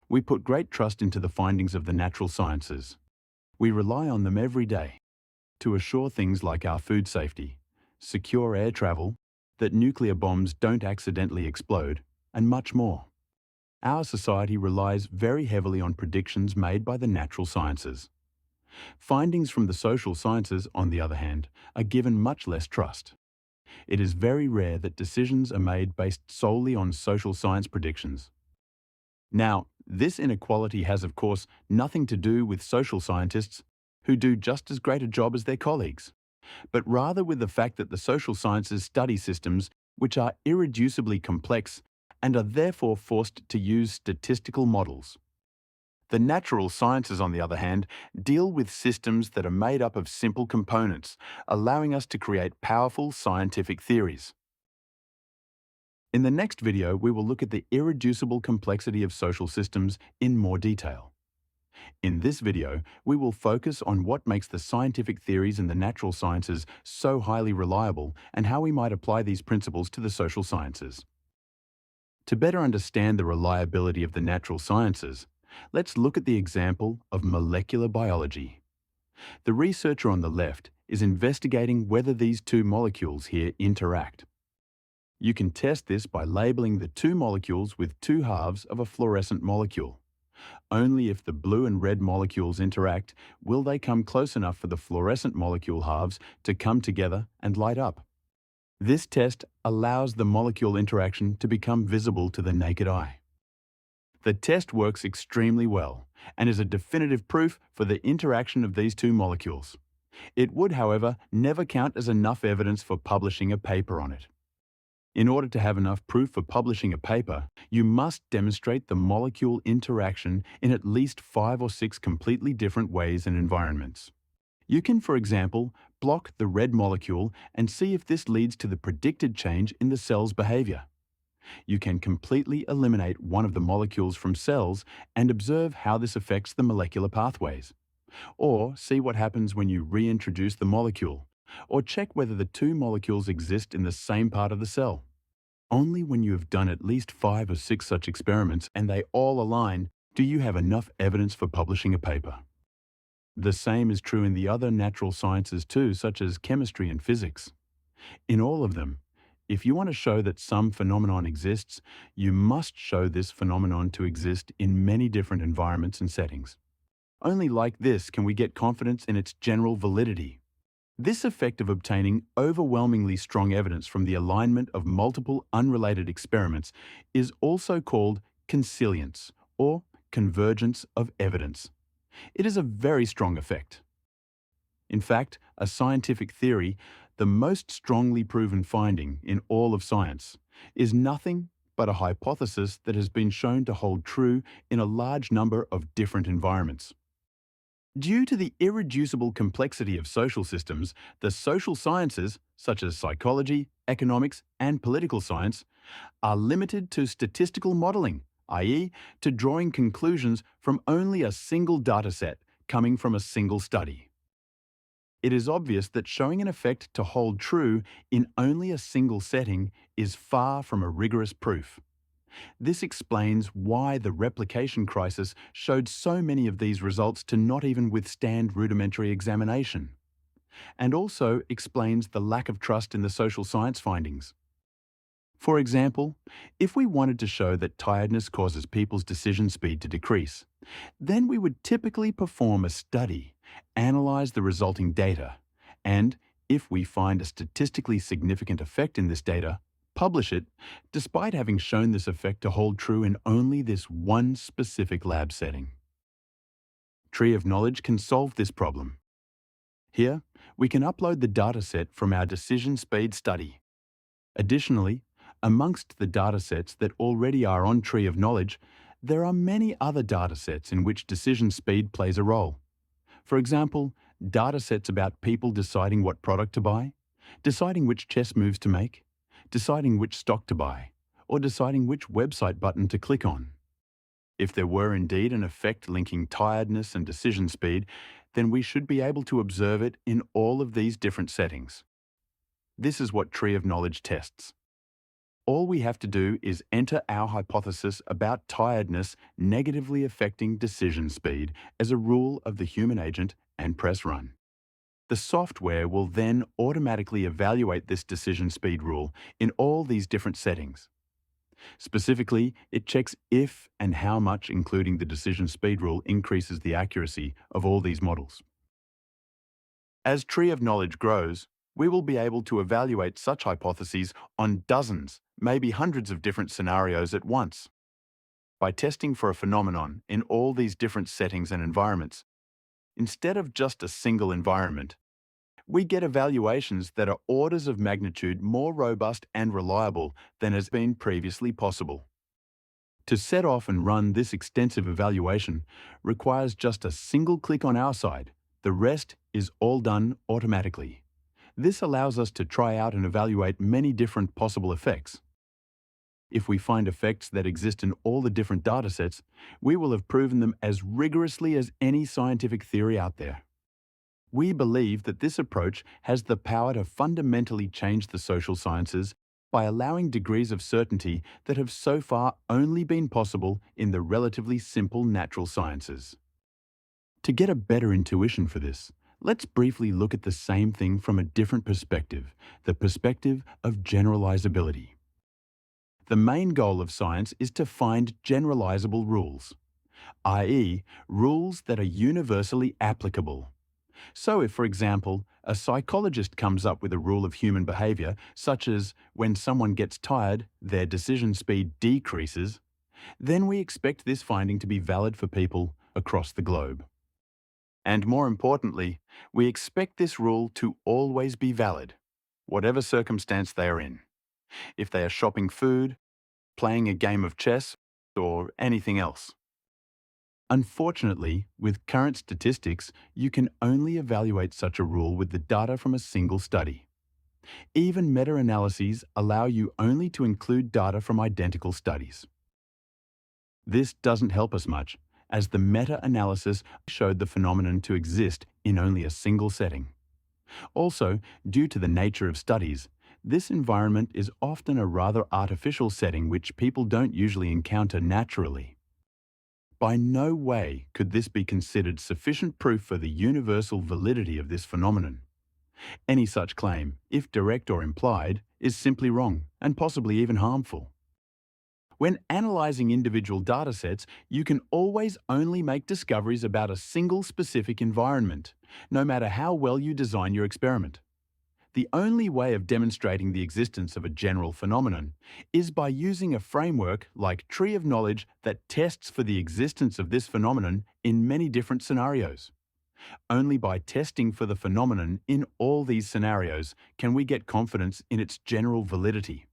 We put great trust into the findings of the natural sciences. We rely on them every day to assure things like our food safety, secure air travel, that nuclear bombs don't accidentally explode, and much more. Our society relies very heavily on predictions made by the natural sciences. Findings from the social sciences, on the other hand, are given much less trust. It is very rare that decisions are made based solely on social science predictions. Now, this inequality has, of course, nothing to do with social scientists who do just as great a job as their colleagues, but rather with the fact that the social sciences study systems which are irreducibly complex and are therefore forced to use statistical models. The natural sciences, on the other hand, deal with systems that are made up of simple components, allowing us to create powerful scientific theories. In the next video, we will look at the irreducible complexity of social systems in more detail. In this video, we will focus on what makes the scientific theories in the natural sciences so highly reliable and how we might apply these principles to the social sciences. To better understand the reliability of the natural sciences, let's look at the example of molecular biology. The researcher on the left is investigating whether these two molecules here interact. You can test this by labeling the two molecules with two halves of a fluorescent molecule. Only if the blue and red molecules interact will they come close enough for the fluorescent molecule halves to come together and light up. This test allows the molecule interaction to become visible to the naked eye. The test works extremely well and is a definitive proof for the interaction of these two molecules. It would, however, never count as enough evidence for publishing a paper on it. In order to have enough proof for publishing a paper, you must demonstrate the molecule interaction in at least 5 or 6 completely different ways and environments. You can, for example, block the red molecule and see if this leads to the predicted change in the cell's behavior. You can completely eliminate one of the molecules from cells and observe how this affects the molecular pathways. Or see what happens when you reintroduce the molecule, or check whether the two molecules exist in the same part of the cell. Only when you have done at least 5 or 6 such experiments and they all align do you have enough evidence for publishing a paper. The same is true in the other natural sciences too, such as chemistry and physics. In all of them, if you want to show that some phenomenon exists, you must show this phenomenon to exist in many different environments and settings. Only like this can we get confidence in its general validity. This effect of obtaining overwhelmingly strong evidence from the alignment of multiple unrelated experiments is also called consilience, or convergence of evidence. It is a very strong effect. In fact, a scientific theory, the most strongly proven finding in all of science, is nothing but a hypothesis that has been shown to hold true in a large number of different environments. Due to the irreducible complexity of social systems, the social sciences, such as psychology, economics, and political science, are limited to statistical modeling, i.e., to drawing conclusions from only a single dataset coming from a single study. It is obvious that showing an effect to hold true in only a single setting is far from a rigorous proof. This explains why the replication crisis showed so many of these results to not even withstand rudimentary examination, and also explains the lack of trust in the social science findings. For example, if we wanted to show that tiredness causes people's decision speed to decrease, then we would typically perform a study, analyze the resulting data, and, if we find a statistically significant effect in this data, publish it, despite having shown this effect to hold true in only this one specific lab setting. Tree of Knowledge can solve this problem. Here, we can upload the dataset from our decision speed study. Additionally, amongst the datasets that already are on Tree of Knowledge, there are many other datasets in which decision speed plays a role. For example, datasets about people deciding what product to buy, deciding which chess moves to make, deciding which stock to buy, or deciding which website button to click on. If there were indeed an effect linking tiredness and decision speed, then we should be able to observe it in all of these different settings. This is what Tree of Knowledge tests. All we have to do is enter our hypothesis about tiredness negatively affecting decision speed as a rule of the human agent and press run. The software will then automatically evaluate this decision speed rule in all these different settings. Specifically, it checks if and how much including the decision speed rule increases the accuracy of all these models. As Tree of Knowledge grows, we will be able to evaluate such hypotheses on dozens, maybe hundreds of different scenarios at once. By testing for a phenomenon in all these different settings and environments, instead of just a single environment, we get evaluations that are orders of magnitude more robust and reliable than has been previously possible. To set off and run this extensive evaluation requires just a single click on our side. The rest is all done automatically. This allows us to try out and evaluate many different possible effects. If we find effects that exist in all the different datasets, we will have proven them as rigorously as any scientific theory out there. We believe that this approach has the power to fundamentally change the social sciences by allowing degrees of certainty that have so far only been possible in the relatively simple natural sciences. To get a better intuition for this, let's briefly look at the same thing from a different perspective, the perspective of generalizability. The main goal of science is to find generalizable rules, i.e., rules that are universally applicable. So if, for example, a psychologist comes up with a rule of human behavior, such as when someone gets tired, their decision speed decreases, then we expect this finding to be valid for people across the globe. And more importantly, we expect this rule to always be valid, whatever circumstance they are in. If they are shopping food, playing a game of chess, or anything else. Unfortunately, with current statistics, you can only evaluate such a rule with the data from a single study. Even meta-analyses allow you only to include data from identical studies. This doesn't help us much, as the meta-analysis showed the phenomenon to exist in only a single setting. Also, due to the nature of studies, this environment is often a rather artificial setting which people don't usually encounter naturally. By no way could this be considered sufficient proof for the universal validity of this phenomenon. Any such claim, if direct or implied, is simply wrong and possibly even harmful. When analyzing individual datasets, you can always only make discoveries about a single specific environment, no matter how well you design your experiment. The only way of demonstrating the existence of a general phenomenon is by using a framework like Tree of Knowledge that tests for the existence of this phenomenon in many different scenarios. Only by testing for the phenomenon in all these scenarios can we get confidence in its general validity.